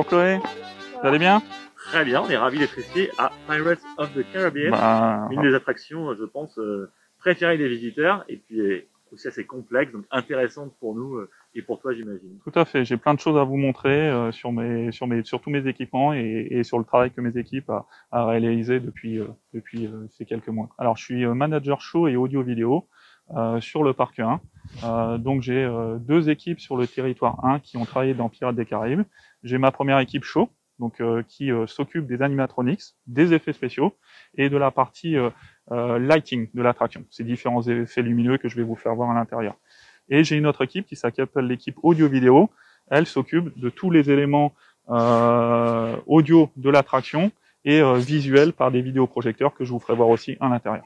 Bonjour Chloé, vous allez bien? Très bien, on est ravis d'être ici à Pirates of the Caribbean, une des attractions, je pense, préférées des visiteurs, et puis aussi assez complexe, donc intéressante pour nous et pour toi, j'imagine. Tout à fait, j'ai plein de choses à vous montrer sur tous mes équipements et sur le travail que mes équipes a réalisé depuis ces quelques mois. Alors, je suis manager show et audio-vidéo sur le parc 1. Donc, j'ai deux équipes sur le territoire 1 qui ont travaillé dans Pirates des Caraïbes. J'ai ma première équipe show, donc qui s'occupe des animatronics, des effets spéciaux et de la partie lighting de l'attraction, ces différents effets lumineux que je vais vous faire voir à l'intérieur. Et j'ai une autre équipe qui s'appelle l'équipe audio-vidéo. Elle s'occupe de tous les éléments audio de l'attraction et visuels par des vidéoprojecteurs que je vous ferai voir aussi à l'intérieur.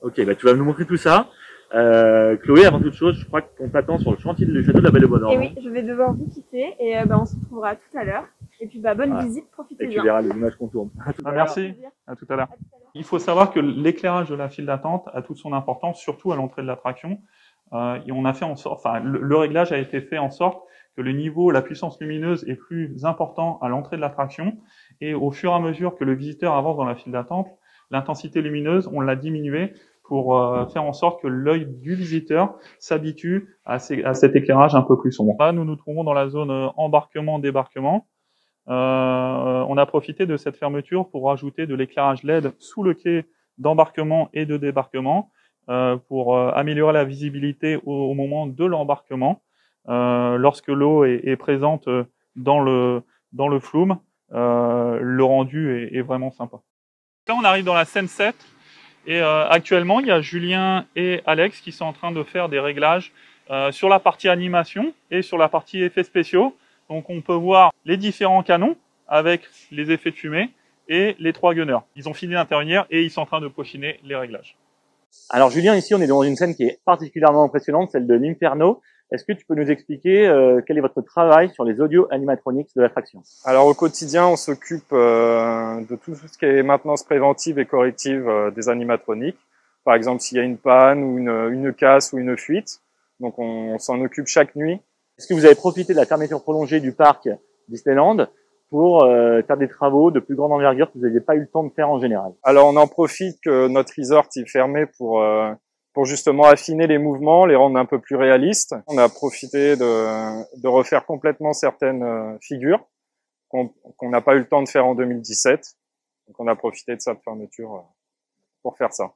Ok, bah tu vas nous montrer tout ça. Chloé, avant toute chose, je crois qu'on t'attend sur le chantier du château de la Belle au Bois Dormant. Et oui, je vais devoir vous quitter et on se retrouvera tout à l'heure. Et puis bonne visite, profitez bien. Et tu verras les images qu'on tourne. Merci, à tout à l'heure. Il faut savoir que l'éclairage de la file d'attente a toute son importance, surtout à l'entrée de l'attraction. Et on a fait en sorte, enfin, le réglage a été fait en sorte que le niveau, la puissance lumineuse est plus important à l'entrée de l'attraction. Et au fur et à mesure que le visiteur avance dans la file d'attente, l'intensité lumineuse, on l'a diminuée pour faire en sorte que l'œil du visiteur s'habitue à cet éclairage un peu plus sombre. Là, nous nous trouvons dans la zone embarquement-débarquement. On a profité de cette fermeture pour rajouter de l'éclairage LED sous le quai d'embarquement et de débarquement pour améliorer la visibilité au moment de l'embarquement. Lorsque l'eau est présente dans le flume, le rendu est vraiment sympa. Là, on arrive dans la scène 7 et actuellement, il y a Julien et Alex qui sont en train de faire des réglages sur la partie animation et sur la partie effets spéciaux. Donc on peut voir les différents canons avec les effets de fumée et les 3 gunners. Ils ont fini l'intervenir et ils sont en train de peaufiner les réglages. Alors Julien, ici on est dans une scène qui est particulièrement impressionnante, celle de l'Inferno. Est-ce que tu peux nous expliquer quel est votre travail sur les audio animatronics de l'attraction? Alors au quotidien, on s'occupe de tout ce qui est maintenance préventive et corrective des animatroniques. Par exemple, s'il y a une panne ou une casse ou une fuite. Donc on s'en occupe chaque nuit. Est-ce que vous avez profité de la fermeture prolongée du parc Disneyland pour faire des travaux de plus grande envergure que vous n'aviez pas eu le temps de faire en général? Alors on en profite que notre resort est fermé pour justement affiner les mouvements, les rendre un peu plus réalistes. On a profité de refaire complètement certaines figures qu'on n'a pas eu le temps de faire en 2017. Donc on a profité de cette fermeture pour faire ça.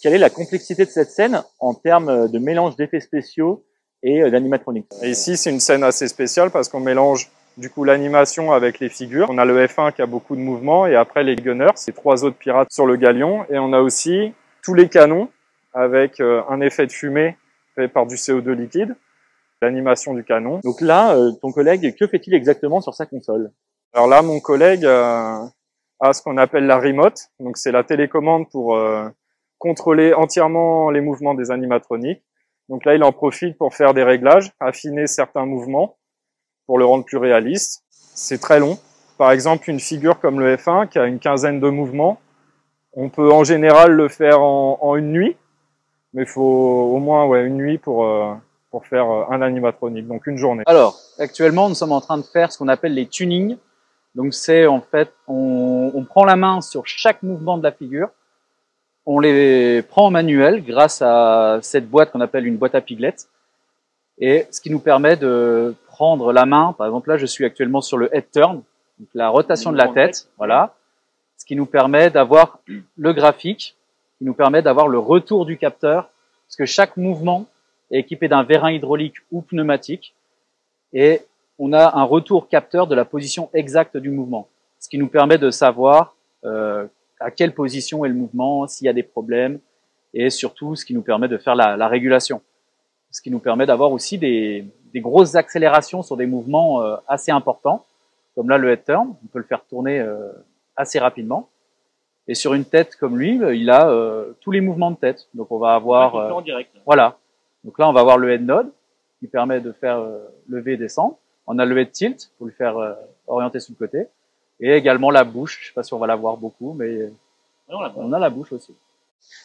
Quelle est la complexité de cette scène en termes de mélange d'effets spéciaux et d'animatronique? Et ici, c'est une scène assez spéciale parce qu'on mélange du coup l'animation avec les figures. On a le F1 qui a beaucoup de mouvements et après les gunners, c'est 3 autres pirates sur le galion. Et on a aussi tous les canons avec un effet de fumée fait par du CO2 liquide, l'animation du canon. Donc là, ton collègue, que fait-il exactement sur sa console? Alors là, mon collègue a ce qu'on appelle la remote. Donc c'est la télécommande pour contrôler entièrement les mouvements des animatroniques. Donc là, il en profite pour faire des réglages, affiner certains mouvements pour le rendre plus réaliste. C'est très long. Par exemple, une figure comme le F1 qui a une quinzaine de mouvements, on peut en général le faire en une nuit, mais il faut au moins une nuit pour faire un animatronique, donc une journée. Alors, actuellement, nous sommes en train de faire ce qu'on appelle les tunings. Donc c'est en fait, on prend la main sur chaque mouvement de la figure, on les prend en manuel grâce à cette boîte qu'on appelle une boîte à piglettes, et ce qui nous permet de prendre la main. Par exemple, là, je suis actuellement sur le head turn, donc la rotation de la tête, voilà, ce qui nous permet d'avoir le graphique, qui nous permet d'avoir le retour du capteur, parce que chaque mouvement est équipé d'un vérin hydraulique ou pneumatique, et on a un retour capteur de la position exacte du mouvement, ce qui nous permet de savoir à quelle position est le mouvement, s'il y a des problèmes, et surtout ce qui nous permet de faire la régulation. Ce qui nous permet d'avoir aussi des grosses accélérations sur des mouvements assez importants, comme là le head turn, on peut le faire tourner assez rapidement. Et sur une tête comme lui, il a tous les mouvements de tête. Donc on va avoir en direct. Voilà. Donc là on va avoir le head node qui permet de faire lever et descendre. On a le head tilt pour le faire orienter sur le côté, et également la bouche. Je sais pas si on va la voir beaucoup, mais on a la bouche aussi.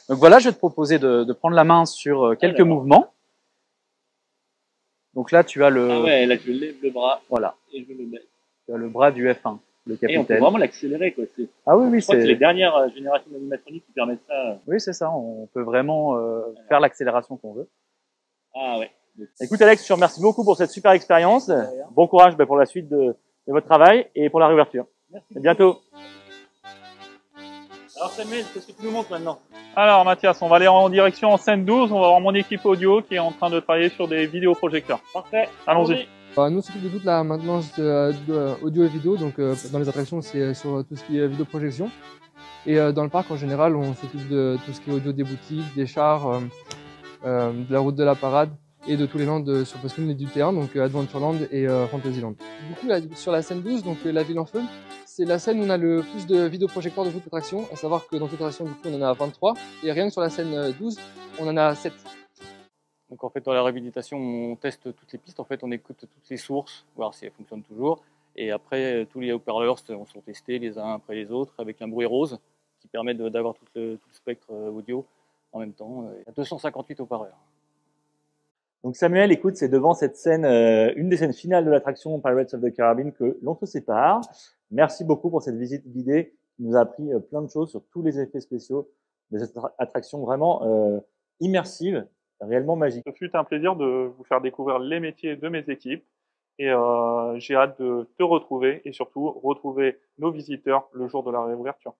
Donc voilà, je vais te proposer de prendre la main sur quelques mouvements. Donc là, tu as le... Ah ouais, là je lève le bras. Voilà. Et je le mets. le bras du F1, le capitaine. Et on peut vraiment l'accélérer, quoi. Ah oui, oui, je crois que c'est les dernières générations d'animatronique qui permettent ça. Oui, c'est ça. On peut vraiment faire l'accélération qu'on veut. Ah ouais. Écoute Alex, je te remercie beaucoup pour cette super expérience. Bon courage pour la suite de votre travail et pour la réouverture. Merci. À bientôt. Alors Samuel, qu'est-ce que tu nous montres maintenant? Alors Mathias, on va aller en direction en scène 12, on va voir mon équipe audio qui est en train de travailler sur des vidéoprojecteurs. Parfait. Allons-y. Nous on s'occupe de toute la maintenance audio et vidéo, donc dans les attractions c'est sur tout ce qui est vidéoprojection. Et dans le parc en général on s'occupe de tout ce qui est audio des boutiques, des chars, de la route de la parade et de tous les lands sur Postman et du terrain, donc Adventureland et Fantasyland. Du coup là, sur la scène 12, donc la ville en feu, c'est la scène où on a le plus de vidéoprojecteurs de toute l'attraction, à savoir que dans toute l'attraction du coup on en a 23 et rien que sur la scène 12 on en a 7. Donc en fait dans la réhabilitation on teste toutes les pistes, en fait on écoute toutes les sources, voir si elles fonctionnent toujours. Et après tous les haut-parleurs sont testés les uns après les autres avec un bruit rose qui permet d'avoir tout le spectre audio en même temps. Il y a 258 haut-parleurs. Donc Samuel, écoute, c'est devant cette scène, une des scènes finales de l'attraction Pirates of the Caribbean que l'on se sépare. Merci beaucoup pour cette visite guidée qui nous a appris plein de choses sur tous les effets spéciaux de cette attraction vraiment immersive, réellement magique. Ce fut un plaisir de vous faire découvrir les métiers de mes équipes et j'ai hâte de te retrouver et surtout retrouver nos visiteurs le jour de la réouverture.